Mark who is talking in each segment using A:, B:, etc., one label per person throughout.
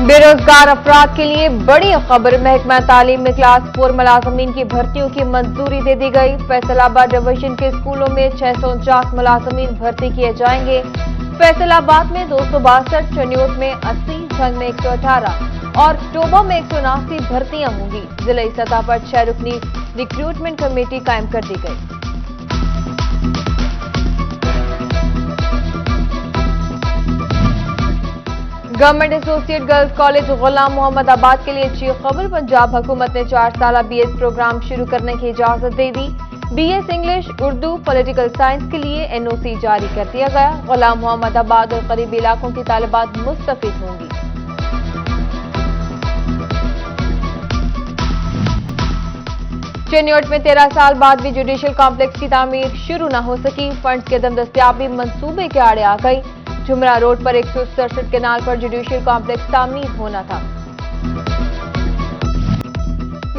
A: बेरोजगार अफराद के लिए बड़ी खबर। महकमा तालीम में क्लास 4 मुलाजमीन की भर्तियों की मंजूरी दे दी गई। फैसलाबाद डिवीजन के स्कूलों में 649 मुलाजमीन भर्ती किए जाएंगे। फैसलाबाद में 262, चनियोट में 80, झंग में 118 और टोबा में 179 भर्तियां होंगी। जिला सतह पर 6 रुकनी रिक्रूटमेंट कमेटी कायम कर दी गई। गवर्नमेंट एसोसिएट गर्ल्स कॉलेज गुलाम मोहम्मद आबाद के लिए अच्छी खबर। पंजाब हुकूमत ने 4 साल बीएस प्रोग्राम शुरू करने की इजाजत दे दी। BS English, Urdu, political science के लिए एनओसी जारी कर दिया गया। गुलाम मोहम्मद आबाद और करीबी इलाकों की तालिबात मुस्तफीद होंगी। चनियोट में 13 साल बाद भी जुडिशल कॉम्प्लेक्स की तामीर शुरू न हो सकी। फंड्स की अदम दस्तियाबी मंसूबे के आड़े आ गई। जुमरा रोड पर 167 केनाल पर जुडिशल कॉम्प्लेक्स तामीर होना था।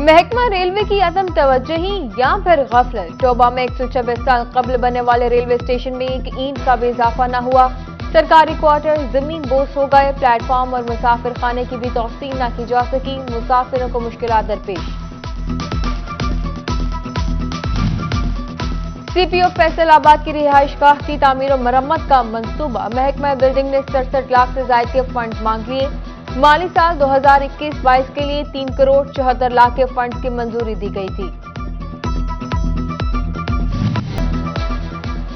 A: महकमा रेलवे की अदम तवज्जोही या फिर गफलत। टोबा में 126 साल कबल बनने वाले रेलवे स्टेशन में एक ईंट का भी इजाफा न हुआ। सरकारी क्वार्टर जमीन बोस हो गए। प्लेटफॉर्म और मुसाफिर खाने की भी तौसील न की जा सकी। मुसाफिरों को मुश्किलात दरपेश। सीपीओ फैसलाबाद की रिहाइश गाह की तामीर और मरम्मत का मंसूबा। महकमा बिल्डिंग ने 67 लाख से ज्यादा के फंड मांग लिए। माली साल 2021-22 के लिए 3 करोड़ 74 लाख के फंड की मंजूरी दी गई थी।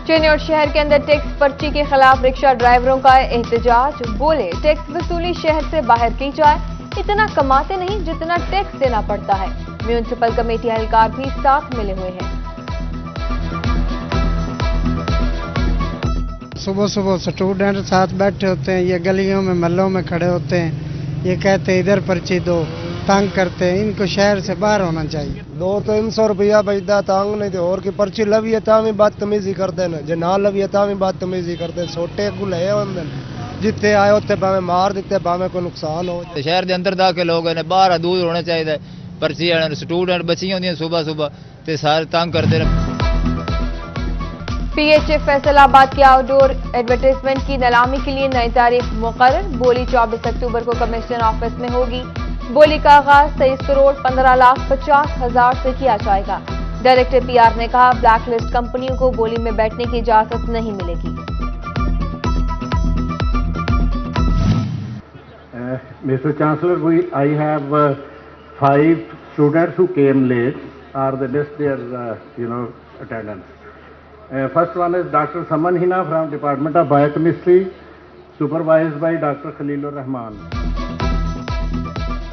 A: चनियोट शहर के अंदर टैक्स पर्ची के खिलाफ रिक्शा ड्राइवरों का एहतजाज। बोले टैक्स वसूली शहर से बाहर की जाए। इतना कमाते नहीं जितना टैक्स देना पड़ता है। म्यूनिसिपल कमेटी एहलकार भी साथ मिले हुए हैं।
B: सुबह सुबह स्टूडेंट साथ बैठे होते हैं, ये गलियों में महलों में खड़े होते हैं, ये कहते हैं इधर पर्ची दो, तंग करते हैं। इनको शहर से बाहर होना चाहिए।
C: 200-300 रुपया बचता तंग नहीं तो और की पर्ची लवी है तावी बदतमीजी करते हैं, जे ना लवी है तावी बदतमीजी करते हैं। छोटे को ले जितने आए उत्ते भावे मार दिते, भावे कोई नुकसान हो।
D: शहर के अंदर दाखिल लोग ने बाहर दूर होना चाहिए। पर्ची स्टूडेंट बची होंगी सुबह सुबह ते सारे तंग करते रहे।
A: पीएचए फैसलाबाद की आउटडोर एडवर्टाइजमेंट की नीलामी के लिए नई तारीख मुकर्रर। बोली 24 अक्टूबर को कमिश्नर ऑफिस में होगी। बोली का आगाज 23 करोड़ 15,50,000 से किया जाएगा। डायरेक्टर पीआर ने कहा ब्लैक लिस्ट कंपनियों को बोली में बैठने की इजाजत नहीं मिलेगी।
E: Mr. Chancellor, I have 5 students who came late. Are they missed their attendance? First one is Dr. Saman Hina from Department of Biochemistry, supervised by Dr. Khalilur Rahman.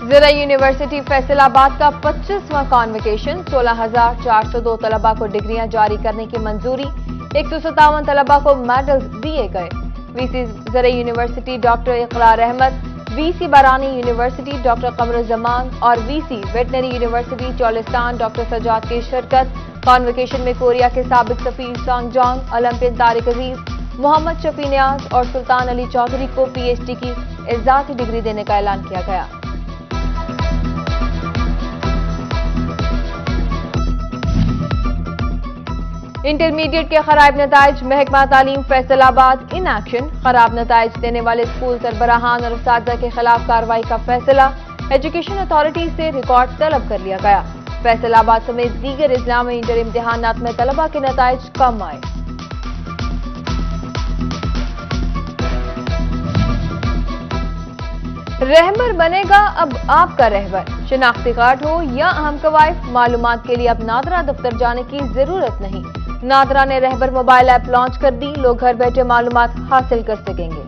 A: जिला यूनिवर्सिटी फैसलाबाद का 25वां कॉन्वोकेशन। 16,402 तलबा को डिग्रियां जारी करने की मंजूरी। 157 तलबा को मेडल्स दिए गए। वीसी जिला university doctor Ikrar Ahmad, VC Barani university doctor Qamaruzzaman और VC veterinary university Cholistan doctor Sajjad की शिरकत। कॉन्वोकेशन में कोरिया के साबिक सफीर Sang Jong, Olympian Tariq Aziz, Mohammad Shafi Niaz और सुल्तान अली चौधरी को पीएचडी की इजाफी डिग्री देने का ऐलान किया गया। इंटरमीडिएट के खराब नताइज। महकमा तालीम फैसलाबाद इन एक्शन। खराब नताइज देने वाले स्कूल सरबराहान और उस्तादा के खिलाफ कार्रवाई का फैसला। एजुकेशन अथॉरिटी से रिकॉर्ड तलब कर लिया गया। फैसलाबाद समेत दीगर अजला में इंटर इम्तिहानात में तलबा के नताइज कम आए। रहबर बनेगा अब आपका रहबर। शनाख्ती कार्ड हो या अहम कवायद, मालूमात के लिए अब नादरा दफ्तर जाने की जरूरत नहीं। नादरा ने रहबर मोबाइल ऐप लॉन्च कर दी। लोग घर बैठे मालूमात हासिल कर सकेंगे।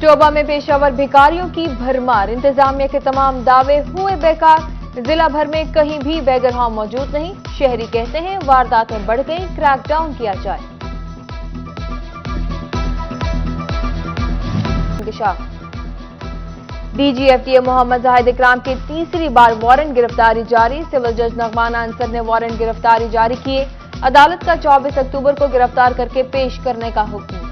A: टोबा में पेशावर भिखारियों की भरमार। इंतजामिया के तमाम दावे हुए बेकार। जिला भर में कहीं भी बैगर होम मौजूद नहीं। शहरी कहते हैं वारदातें बढ़ गई, क्रैकडाउन किया जाए। डीजीएफटीए मोहम्मद जाहिद इकराम की तीसरी बार वारंट गिरफ्तारी जारी। सिविल जज नगमाना अंसर ने वारंट गिरफ्तारी जारी किए। अदालत का 24 अक्टूबर को गिरफ्तार करके पेश करने का हुक्म।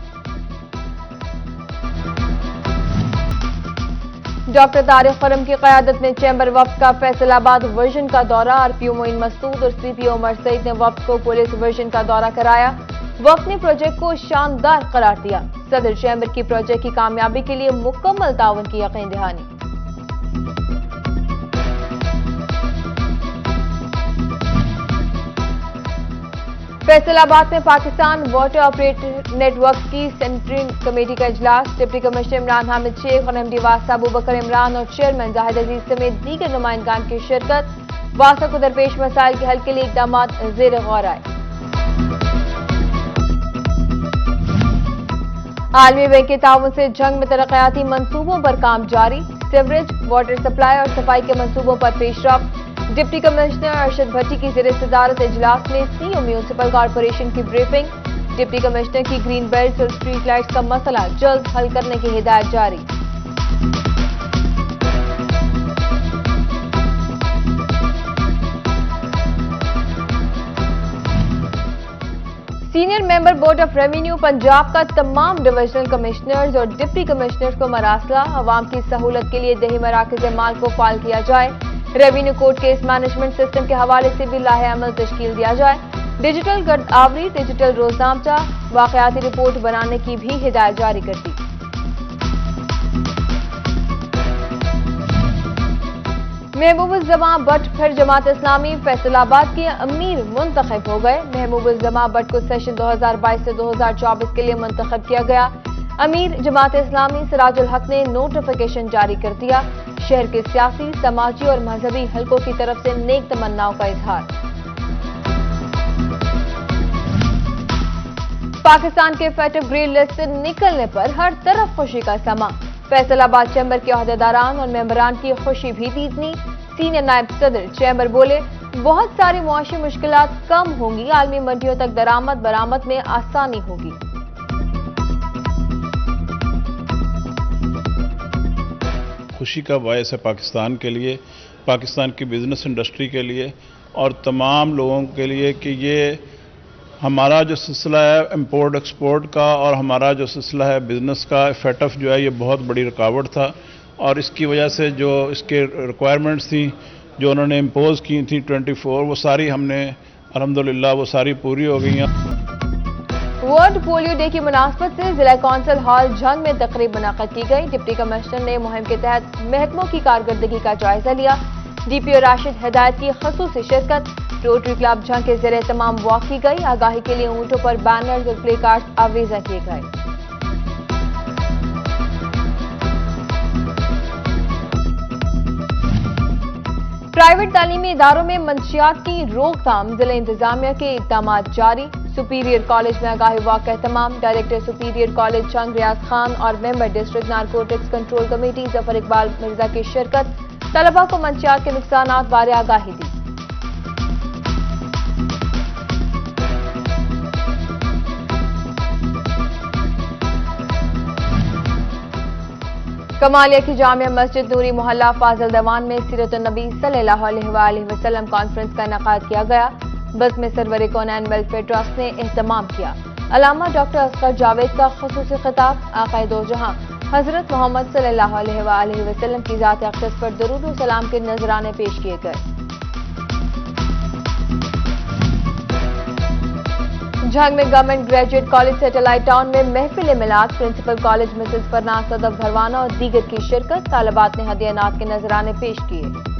A: डॉक्टर तारिक खरम की क़यादत में चैम्बर वफ्द का फैसलाबाद वर्जन का दौरा। आरपीओ मोइन मसूद और सीपीओ उमर सईद ने वफ्द को पुलिस वर्जन का दौरा कराया। वक्त ने प्रोजेक्ट को शानदार करार दिया। सदर चैम्बर की प्रोजेक्ट की कामयाबी के लिए मुकम्मल ताउन की यकीन दहानी। फैसलाबाद में पाकिस्तान वाटर ऑपरेटर नेटवर्क की सेंटरिंग कमेटी का इजलास। डिप्टी कमिश्नर इमरान हामिद शेख और एमडी वासा अबूबकर इमरान और चेयरमैन जाहिद अजीज समेत दीगर नुमाइंदगान की शिरकत। वासा को दरपेश मसाइल के हल के लिए इकदाम ज़ेर गौर आए। आलमी बैंक के ताउन से जंग में तरक्याती मंसूबों पर काम जारी। सीवरेज, वाटर सप्लाई और सफाई के मंसूबों पर पेशरफ। डिप्टी कमिश्नर अरशद भट्टी की ज़ेर सदारत इजलास में सीओ म्यूनिसिपल कॉरपोरेशन की ब्रीफिंग। डिप्टी कमिश्नर की ग्रीन बेल्ट और स्ट्रीट लाइट्स का मसला जल्द हल करने की हिदायत जारी। Senior member board of revenue Punjab का तमाम डिविजनल कमिश्नर्स और डिप्टी कमिश्नर्स को मरासला। अवाम की सहूलत के लिए दही मराकज़ माल को फाल किया जाए। Revenue court case management system के हवाले से भी लाहे अमल तश्कील दिया जाए। डिजिटल गर्दावरी, डिजिटल रोजनामचा, वाकयाती रिपोर्ट बनाने की भी हिदायत जारी कर दी। महबूबुज़्ज़मा भट्ट फिर जमात इस्लामी फैसलाबाद के अमीर मुंतखब हो गए। महबूबुज़्ज़मा भट्ट को सेशन 2022 से 2024 के लिए मुंतखब किया गया। अमीर जमात इस्लामी सिराजुल हक ने नोटिफिकेशन जारी कर दिया। शहर के सियासी, समाजी और मजहबी हलकों की तरफ से नेक तमन्नाओं का इजहार। पाकिस्तान के फेटिव ग्रे लिस्ट से निकलने पर हर तरफ खुशी का समा। फैसलाबाद चैम्बर के अहदेदारान और मेंबरान की खुशी भी दीदनी। सीनियर नायब सदर चैम्बर बोले, बहुत सारी मुआशी मुश्किलात कम होंगी, आलमी मंडियों तक दरामद बरामद में आसानी होगी।
F: खुशी का बायस है पाकिस्तान के लिए, पाकिस्तान की बिजनेस इंडस्ट्री के लिए और तमाम लोगों के लिए कि ये हमारा जो सिलसिला है इंपोर्ट एक्सपोर्ट का और हमारा जो सिलसिला है बिजनेस का फेटफ जो है ये बहुत बड़ी रुकावट था और इसकी वजह से जो इसके रिक्वायरमेंट्स थी जो उन्होंने इम्पोज की थी 24 वो सारी हमने अल्हम्दुलिल्लाह वो सारी पूरी हो गई हैं।
A: वर्ल्ड पोलियो डे की मुनासबत से जिला कौंसिल हॉल जंग में तकरीब मुनक़द की गई। डिप्टी कमिश्नर ने मुहिम के तहत महकमों की कारकर्दगी का जायजा लिया। डीपीओ राशिद हिदायत की खसूसी शिरकत। रोटरी क्लब जंग के ज़ेर तमाम वॉक की गई। आगाही के लिए ऊंटों पर बैनर्स और प्ले कार्ड्स आवेजा किए गए। प्राइवेट तालीमी इदारों में मंशियात की रोकथाम, जिला इंतजामिया के इक़दाम जारी। सुपीरियर कॉलेज में आगाही वॉक का एहतमाम। डायरेक्टर सुपीरियर कॉलेज जंग रियाज खान और member district narcotics control committee Zafar Iqbal Mirza की शिरकत। तलबा को मंशियात के नुकसानात बारे आगाही दी। कमालिया की जामिया मस्जिद नूरी मोहल्ला फाजल दवान में सीरत नबी सल्लल्लाहु अलैहि वसल्लम कॉन्फ्रेंस का इनेकाद किया गया। बस में सरवर कौनैन वेलफेयर ट्रस्ट ने एहतमाम किया। अलामा डॉक्टर असगर जावेद का खुसूसी खिताब। आक़ाए दो जहां हजरत मोहम्मद सल्लल्लाहु अलैहि वसल्लम की ज़ात अक़दस पर दरूद व सलाम के नजराने पेश किए गए। जंग में government graduate college satellite town में महफिल मिलाद। Principal college Mrs Farnaz Sadaf भरवाना और दीगर की शिरकत। तालिबात ने हदियानात के नजराने पेश किए।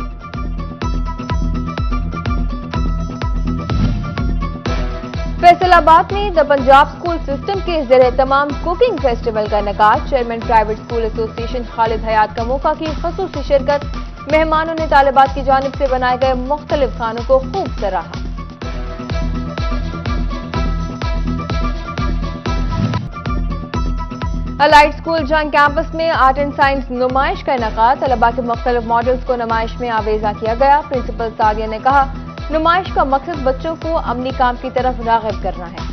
A: फैसलाबाद में द पंजाब स्कूल सिस्टम के ज़ेर तमाम कुकिंग फेस्टिवल का इनेकाद। Chairman private school association Khalid Hayat का मौका की खसूसी शिरकत। मेहमानों ने तालिबात की जानिब से बनाए गए मुख्तलिफ खानों को खूब सराहा। अलाइड स्कूल जंग कैंपस में आर्ट एंड साइंस नुमाइश का इनेकाद। तलबा के मुख्तलिफ मॉडल्स को नुमाइश में आवेजा किया गया। प्रिंसिपल सादिया ने कहा, नुमाइश का मकसद बच्चों को अमली काम की तरफ राग़िब करना है।